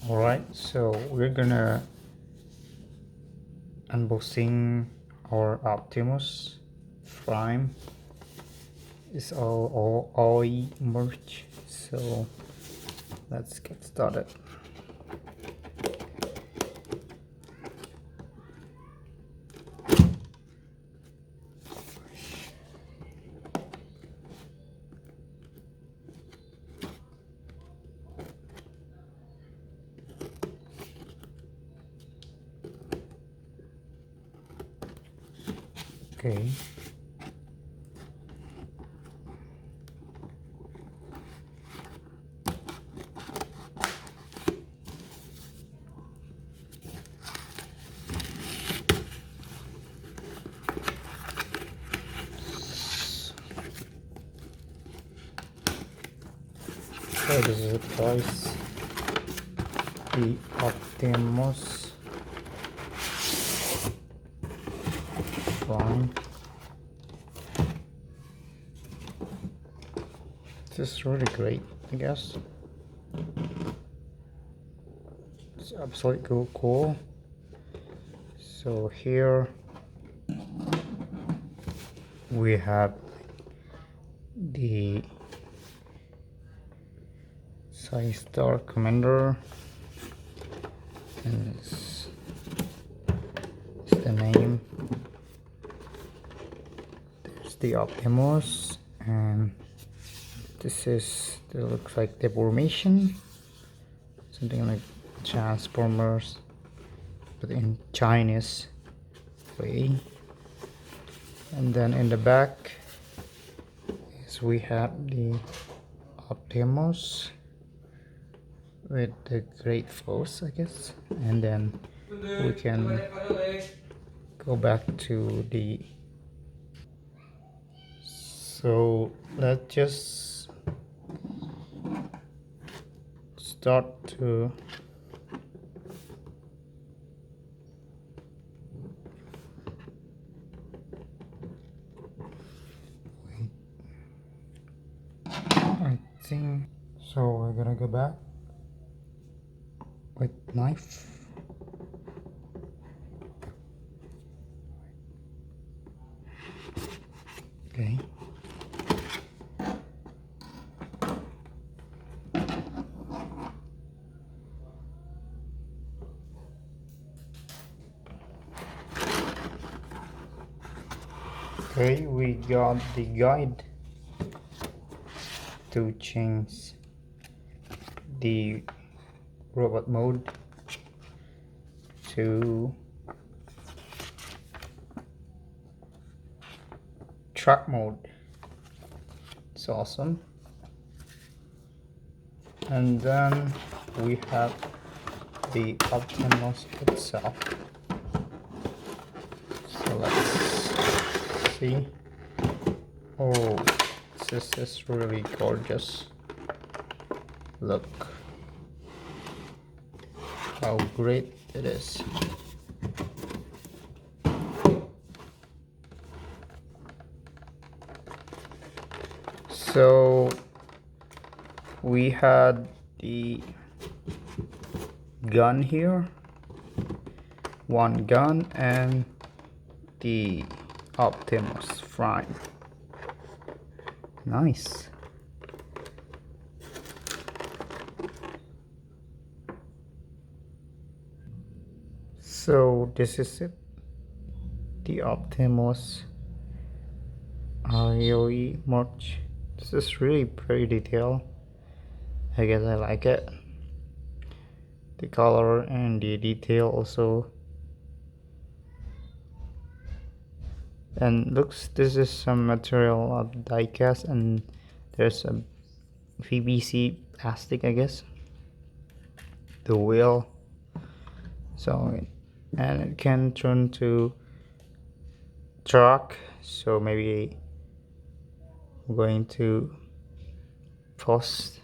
Alright, so we're gonna unboxing our Optimus Prime. It's all AOYI merch, so let's get started. Okay. So this is it, guys. The Optimus Prime. This is really great, I guess. It's absolutely cool. So here we have the Star Commander, and it's the name. There's the Optimus, and this looks like Deformation, something like Transformers, but in Chinese way. And then in the back is we have the Optimus with the great force, I guess, and then we can go back to the. So let's just start to I think so. We're gonna go back with knife. Okay. Okay, we got the guide to change the robot mode to truck mode. It's awesome. And then we have the Optimus itself. So let's see. Oh, this is really gorgeous. Look how great it is. So we had the gun here, one gun, and the Optimus Prime. Nice. So this is it, the Optimus AOYI merch. This is really pretty detailed. I guess I like it. The color and the detail also. And looks, this is some material of die cast, and there's a PVC plastic, I guess. The wheel. So and it can turn to truck. So maybe I'm going to post